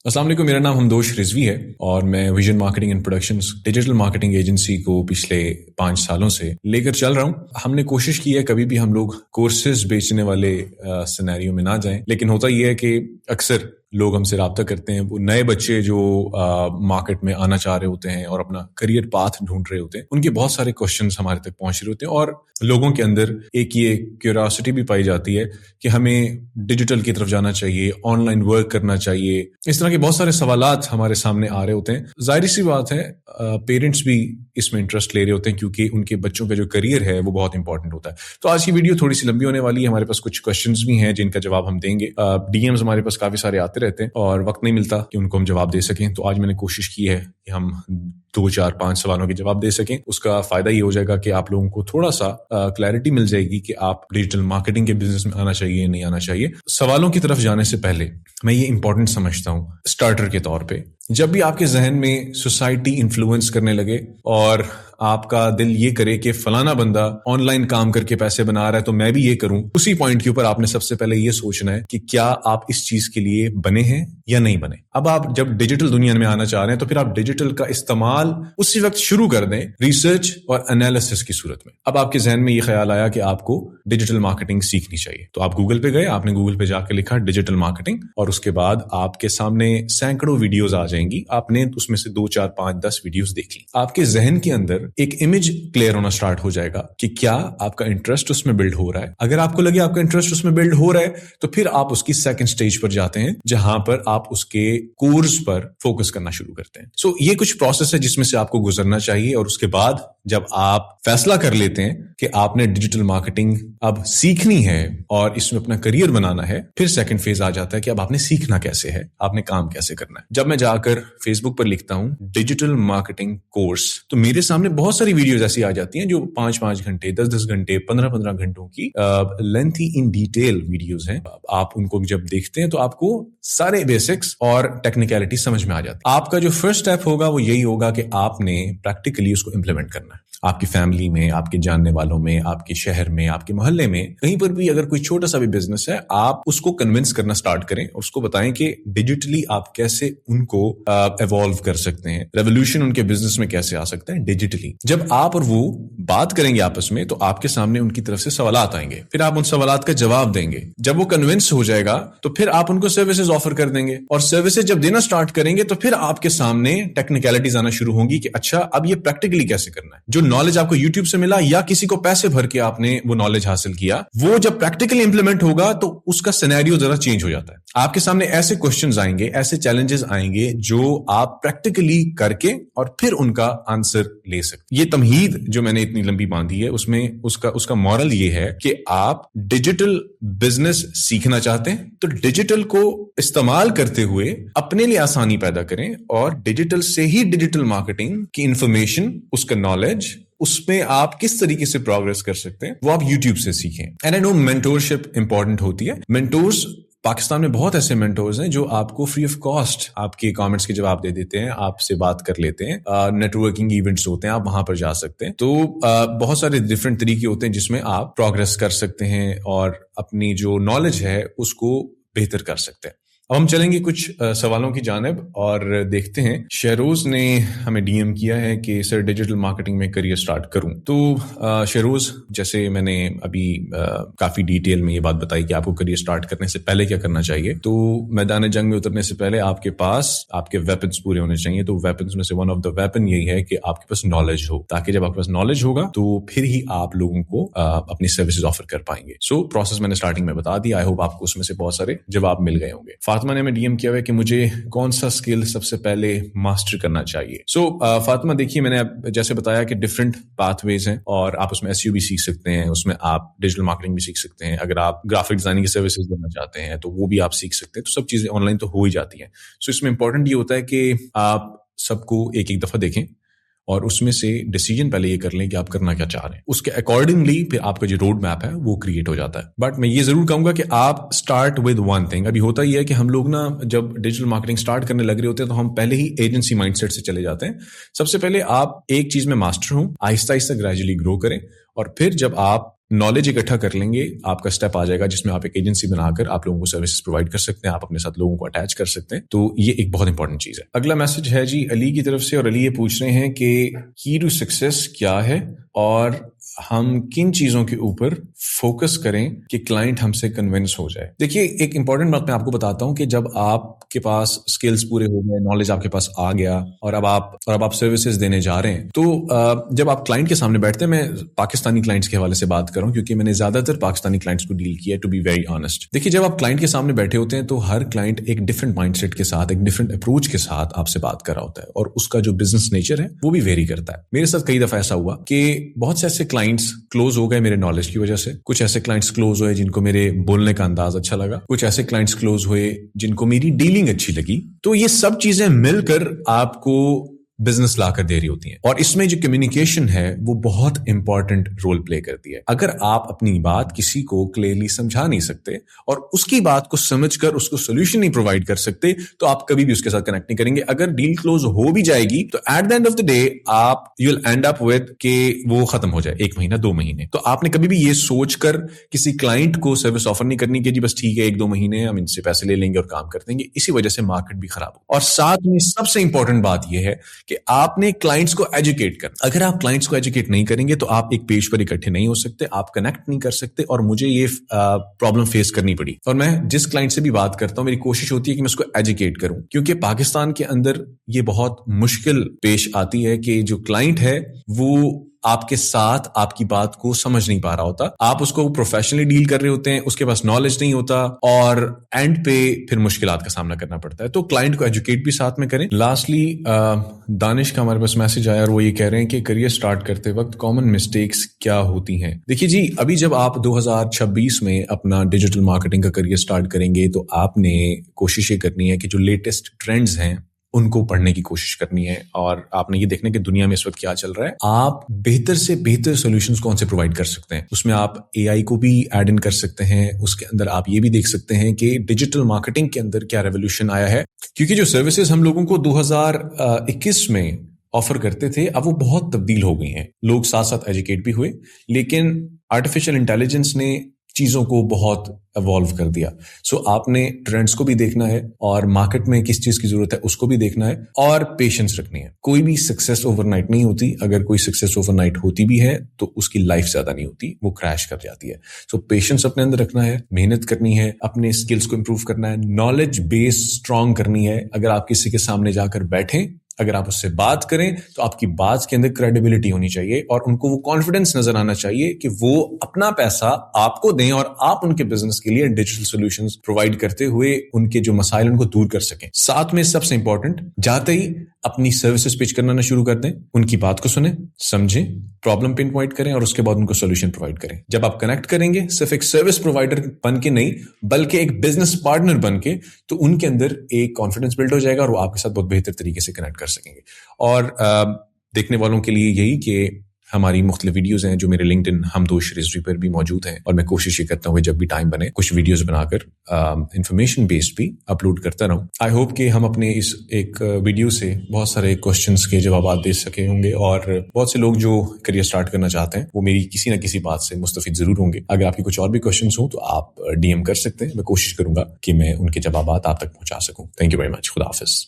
अस्सलाम वालेकुम, मेरा नाम हमदोश रिजवी है और मैं vision marketing and productions digital marketing agency को पिछले 5 सालों से लेकर चल रहा हूँ। हमने कोशिश की है कभी भी हम लोग कोर्सेज बेचने वाले सिनेरियो में ना जाएं, लेकिन होता ये है कि अक्सर लोग हमसे रब्ता करते हैं, वो नए बच्चे जो मार्केट में आना चाह रहे होते हैं और अपना करियर पाथ ढूंढ रहे होते हैं, उनके बहुत सारे क्वेश्चंस हमारे तक पहुंच रहे होते हैं और लोगों के अंदर एक ये क्यूरियोसिटी भी पाई जाती है कि हमें डिजिटल की तरफ जाना चाहिए, ऑनलाइन वर्क करना चाहिए। इस तरह के बहुत सारे सवालात हमारे सामने आ रहे होते हैं। जाहिर सी बात है, पेरेंट्स भी इसमें इंटरेस्ट ले रहे होते हैं क्योंकि उनके बच्चों का जो करियर है वो बहुत इंपॉर्टेंट होता है। तो आज की वीडियो थोड़ी सी लंबी होने वाली है। हमारे पास कुछ क्वेश्चंस भी हैं जिनका जवाब हम देंगे। डीएम्स हमारे पास काफी सारे आते रहते हैं और वक्त नहीं मिलता कि उनको हम जवाब दे सकें, तो आज मैंने कोशिश की है कि हम 2, 4, 5 सवालों के जवाब दे सकें। उसका फायदा ये हो जाएगा कि आप लोगों को थोड़ा सा क्लैरिटी मिल जाएगी कि आप डिजिटल मार्केटिंग के बिजनेस में आना चाहिए नहीं आना चाहिए। सवालों की तरफ जाने से पहले मैं ये इंपॉर्टेंट समझता हूँ स्टार्टर के तौर पे, जब भी आपके जहन में सोसाइटी इन्फ्लुएंस करने लगे और आपका दिल ये करे कि फलाना बंदा ऑनलाइन काम करके पैसे बना रहा है तो मैं भी ये करूं, उसी पॉइंट के ऊपर आपने सबसे पहले ये सोचना है कि क्या आप इस चीज के लिए बने हैं या नहीं बने। अब आप जब डिजिटल दुनिया में आना चाह रहे हैं तो फिर आप डिजिटल का इस्तेमाल उसी वक्त शुरू कर दें, रिसर्च और एनालिसिस की सूरत में। अब आपके जहन में ये ख्याल आया कि आपको डिजिटल मार्केटिंग सीखनी चाहिए, तो आप गूगल पे गए, आपने गूगल पे जाकर लिखा डिजिटल मार्केटिंग और उसके बाद आपके सामने सैकड़ों वीडियोस आ जाएंगी। आपने उसमें से 2, 4, 5, 10 वीडियोस देख ली। आपके जहन के अंदर एक इमेज क्लियर होना स्टार्ट हो जाएगा कि क्या आपका इंटरेस्ट उसमें बिल्ड हो रहा है। अगर आपको लगे आपका इंटरेस्ट उसमें बिल्ड हो रहा है तो फिर आप उसकी सेकंड स्टेज पर जाते हैं जहां पर आप उसके कोर्स पर फोकस करना शुरू करते हैं। सो ये कुछ प्रोसेस है जिसमें से आपको गुजरना चाहिए और उसके बाद जब आप फैसला कर लेते हैं कि आपने डिजिटल मार्केटिंग अब सीखनी है और इसमें अपना करियर बनाना है, फिर सेकंड फेज आ जाता है कि अब आपने सीखना कैसे है, आपने काम कैसे करना है। जब मैं जाकर फेसबुक पर लिखता हूं डिजिटल मार्केटिंग कोर्स, तो मेरे सामने बहुत सारी वीडियोस ऐसी आ जाती हैं जो 5-5 घंटे, 10-10 घंटे, 15-15 घंटों की लेंथी इन डिटेल वीडियोस हैं। आप उनको जब देखते हैं तो आपको सारे बेसिक्स और टेक्निकलिटी समझ में आ जाती है। आपका जो फर्स्ट स्टेप होगा वो यही होगा कि आपने प्रैक्टिकली उसको इम्प्लीमेंट करना है। आपकी फैमिली में, आपके जानने वालों में, आपके शहर में, आपके मोहल्ले में, कहीं पर भी अगर कोई छोटा सा भी बिजनेस है, आप उसको कन्विंस करना स्टार्ट करें और उसको बताएं कि डिजिटली आप कैसे उनको एवॉल्व कर सकते हैं, रेवोल्यूशन उनके बिजनेस में कैसे आ सकता है डिजिटली। जब आप और वो बात करेंगे आपस में तो आपके सामने उनकी तरफ से सवालात आएंगे, फिर आप उन सवालात का जवाब देंगे। जब वो कन्विंस हो जाएगा तो फिर आप उनको सर्विसेज ऑफर कर देंगे और सर्विसेज जब देना स्टार्ट करेंगे तो फिर आपके सामने टेक्निकलिटीज आना शुरू होंगी कि अच्छा अब ये प्रैक्टिकली कैसे करना है। जो नॉलेज आपको यूट्यूब से मिला या किसी को पैसे भर के आपने वो नॉलेज हासिल किया, वो जब प्रैक्टिकली इंप्लीमेंट होगा तो उसका सिनेरियो जरा चेंज हो जाता है। आपके सामने ऐसे क्वेश्चंस आएंगे, ऐसे चैलेंजेस आएंगे जो आप प्रैक्टिकली करके और फिर उनका आंसर ले सकते। ये तमहीद जो मैंने इतनी लंबी बांधी है उसमें उसका मॉरल ये है कि आप डिजिटल बिजनेस सीखना चाहते हैं तो डिजिटल को इस्तेमाल करते हुए अपने लिए आसानी पैदा करें और डिजिटल से ही डिजिटल मार्केटिंग की इंफॉर्मेशन, उसका नॉलेज, उसमें आप किस तरीके से प्रोग्रेस कर सकते हैं वो आप YouTube से सीखें। And I know mentorship important होती है। मेंटोर्स पाकिस्तान में बहुत ऐसे मेंटोर्स हैं जो आपको फ्री ऑफ कॉस्ट आपके कमेंट्स के जवाब दे देते हैं, आपसे बात कर लेते हैं। नेटवर्किंग इवेंट्स होते हैं, आप वहां पर जा सकते हैं। तो बहुत सारे डिफरेंट तरीके होते हैं जिसमें आप प्रोग्रेस कर सकते हैं और अपनी जो नॉलेज है उसको बेहतर कर सकते हैं। अब हम चलेंगे कुछ सवालों की जानिब और देखते हैं। शहरोज ने हमें डीएम किया है कि सर डिजिटल मार्केटिंग में करियर स्टार्ट करूं। तो शहरोज, जैसे मैंने अभी काफी डिटेल में ये बात बताई कि आपको करियर स्टार्ट करने से पहले क्या करना चाहिए, तो मैदान जंग में उतरने से पहले आपके पास आपके वेपन्स पूरे होने चाहिए। तो वेपन्स में से वन ऑफ द वेपन यही है कि आपके पास नॉलेज हो, ताकि जब आपके पास नॉलेज होगा तो फिर ही आप लोगों को अपनी सर्विसेज ऑफर कर पाएंगे। सो प्रोसेस मैंने स्टार्टिंग में बता दिया। आई होप आपको उसमें से बहुत सारे जवाब मिल गए होंगे। फातिमा ने हमें डीएम किया हुआ है कि मुझे कौन सा स्किल सबसे पहले मास्टर करना चाहिए। फातिमा, देखिए मैंने जैसे बताया कि डिफरेंट पाथवेज हैं और आप उसमें एसईओ भी सीख सकते हैं, उसमें आप डिजिटल मार्केटिंग भी सीख सकते हैं। अगर आप ग्राफिक डिजाइनिंग की सर्विसेज देना चाहते हैं तो वो भी आप सीख सकते हैं। तो सब चीजें ऑनलाइन तो हो ही जाती हैं। इसमें इंपॉर्टेंट ये होता है कि आप सबको एक एक दफा देखें और उसमें से डिसीजन पहले ये कर लें कि आप करना क्या चाह रहे हैं। उसके अकॉर्डिंगली फिर आपका जो रोड मैप है वो क्रिएट हो जाता है। बट मैं ये जरूर कहूंगा कि आप स्टार्ट विद वन थिंग। अभी होता ही है कि हम लोग ना जब डिजिटल मार्केटिंग स्टार्ट करने लग रहे होते हैं तो हम पहले ही एजेंसी माइंडसेट से चले जाते हैं। सबसे पहले आप एक चीज में मास्टर हों, आहिस्ता आहिस्ता ग्रेजुअली ग्रो करें और फिर जब आप नॉलेज इकट्ठा कर लेंगे, आपका स्टेप आ जाएगा जिसमें आप एक एजेंसी बनाकर आप लोगों को सर्विसेज प्रोवाइड कर सकते हैं, आप अपने साथ लोगों को अटैच कर सकते हैं। तो ये एक बहुत इंपॉर्टेंट चीज है। अगला मैसेज है जी अली की तरफ से, और अली ये पूछ रहे हैं कि की टू सक्सेस क्या है और हम किन चीजों के ऊपर फोकस करें कि क्लाइंट हमसे कन्विंस हो जाए। देखिए, एक इंपॉर्टेंट बात मैं आपको बताता हूं कि जब आपके पास स्किल्स पूरे हो गए, नॉलेज आपके पास आ गया और अब आप सर्विसेज देने जा रहे हैं, तो जब आप क्लाइंट के सामने बैठते हैं, मैं पाकिस्तानी क्लाइंट्स के हवाले से बात कर रहा हूं क्योंकि मैंने ज्यादातर पाकिस्तानी क्लाइंट्स को डील किया, टू बी वेरी ऑनेस्ट। देखिए, जब आप क्लाइंट के सामने बैठे होते हैं तो हर क्लाइंट एक डिफरेंट माइंडसेट के साथ, एक डिफरेंट अप्रोच के साथ आपसे बात कर रहा होता है और उसका जो बिजनेस नेचर है वो भी वेरी करता है। मेरे साथ कई दफा ऐसा हुआ कि बहुत से ऐसे क्लाइंट्स क्लोज हो गए मेरे नॉलेज की वजह से, कुछ ऐसे क्लाइंट्स क्लोज हुए जिनको मेरे बोलने का अंदाज अच्छा लगा, कुछ ऐसे क्लाइंट्स क्लोज हुए जिनको मेरी डीलिंग अच्छी लगी। तो ये सब चीजें मिलकर आपको बिजनेस ला कर दे रही होती हैं, और इसमें जो कम्युनिकेशन है वो बहुत इंपॉर्टेंट रोल प्ले करती है। अगर आप अपनी बात किसी को क्लियरली समझा नहीं सकते और उसकी बात को समझकर उसको सोल्यूशन नहीं प्रोवाइड कर सकते, तो आप कभी भी उसके साथ कनेक्ट नहीं करेंगे। अगर डील क्लोज हो भी जाएगी तो at the end of the day आप you will end up with के वो खत्म हो जाए 1 महीना 2 महीने। तो आपने कभी भी ये सोचकर किसी क्लाइंट को सर्विस ऑफर नहीं करनी कि जी बस ठीक है 1-2 महीने हम इनसे पैसे ले लेंगे और काम कर देंगे। इसी वजह से मार्केट भी खराब हो। और साथ में सबसे इंपॉर्टेंट बात यह है कि आपने क्लाइंट्स को एजुकेट करना। अगर आप क्लाइंट्स को एजुकेट नहीं करेंगे तो आप एक पेज पर इकट्ठे नहीं हो सकते, आप कनेक्ट नहीं कर सकते। और मुझे ये प्रॉब्लम फेस करनी पड़ी, और मैं जिस क्लाइंट से भी बात करता हूं मेरी कोशिश होती है कि मैं उसको एजुकेट करूं, क्योंकि पाकिस्तान के अंदर ये बहुत मुश्किल पेश आती है कि जो क्लाइंट है वो आपके साथ आपकी बात को समझ नहीं पा रहा होता। आप उसको प्रोफेशनली डील कर रहे होते हैं, उसके पास नॉलेज नहीं होता और एंड पे फिर मुश्किलात का सामना करना पड़ता है। तो क्लाइंट को एजुकेट भी साथ में करें। लास्टली दानिश का हमारे पास मैसेज आया और वो ये कह रहे हैं कि करियर स्टार्ट करते वक्त कॉमन मिस्टेक्स क्या होती हैं। देखिए जी, अभी जब आप 2026 में अपना डिजिटल मार्केटिंग का करियर स्टार्ट करेंगे तो आपने कोशिश ये करनी है कि जो लेटेस्ट ट्रेंड्स हैं उनको पढ़ने की कोशिश करनी है, और आपने ये देखना कि दुनिया में इस वक्त क्या चल रहा है। आप बेहतर से बेहतर सॉल्यूशंस कौन से प्रोवाइड कर सकते हैं। उसमें आप एआई को भी ऐड इन कर सकते हैं। उसके अंदर आप ये भी देख सकते हैं कि डिजिटल मार्केटिंग के अंदर क्या रेवोल्यूशन आया है, क्योंकि जो सर्विसेज हम लोगों को 2021 में ऑफर करते थे अब वो बहुत तब्दील हो गई हैं। लोग साथ साथ एजुकेट भी हुए, लेकिन आर्टिफिशियल इंटेलिजेंस ने चीजों को बहुत इवॉल्व कर दिया। सो आपने ट्रेंड्स को भी देखना है और मार्केट में किस चीज की जरूरत है उसको भी देखना है, और पेशेंस रखनी है। कोई भी सक्सेस ओवरनाइट नहीं होती। अगर कोई सक्सेस ओवरनाइट होती भी है तो उसकी लाइफ ज्यादा नहीं होती, वो क्रैश कर जाती है। सो पेशेंस अपने अंदर रखना है, मेहनत करनी है, अपने स्किल्स को इंप्रूव करना है, नॉलेज बेस स्ट्रांग करनी है। अगर आप किसी के सामने जाकर बैठें, अगर आप उससे बात करें तो आपकी बात के अंदर क्रेडिबिलिटी होनी चाहिए और उनको वो कॉन्फिडेंस नजर आना चाहिए कि वो अपना पैसा आपको दें और आप उनके बिजनेस के लिए डिजिटल सॉल्यूशंस प्रोवाइड करते हुए उनके जो मसाइल उनको दूर कर सकें। साथ में सबसे इंपॉर्टेंट, जाते ही अपनी सर्विसेज पिच करना शुरू कर दें, उनकी बात को सुनें, समझें, प्रॉब्लम पिन पॉइंट करें और उसके बाद उनको सॉल्यूशन प्रोवाइड करें। जब आप कनेक्ट करेंगे सिर्फ एक सर्विस प्रोवाइडर बन के नहीं बल्कि एक बिजनेस पार्टनर बन के, तो उनके अंदर एक कॉन्फिडेंस बिल्ड हो जाएगा और वो आपके साथ बहुत बेहतर तरीके से कनेक्ट कर सकेंगे। और देखने वालों के लिए यही कि हमारी मुख्तलिफ वीडियोस हैं जो मेरे लिंक्डइन हमदोश रिजवी पर भी मौजूद हैं, और मैं कोशिश ये करता हूँ जब भी टाइम बने कुछ वीडियोस बनाकर इंफॉर्मेशन बेस्ड भी अपलोड करता रहूँ। आई होप कि हम अपने इस एक वीडियो से बहुत सारे क्वेश्चंस के जवाब दे सके होंगे, और बहुत से लोग जो करियर स्टार्ट करना चाहते हैं वो मेरी किसी ना किसी बात से मुस्तफिद जरूर होंगे। अगर आपकी कुछ और भी क्वेश्चंस हो तो आप DM कर सकते हैं, मैं कोशिश करूंगा कि मैं उनके जवाब आप तक पहुंचा सकूं। Thank you very much. खुदा हाफिज।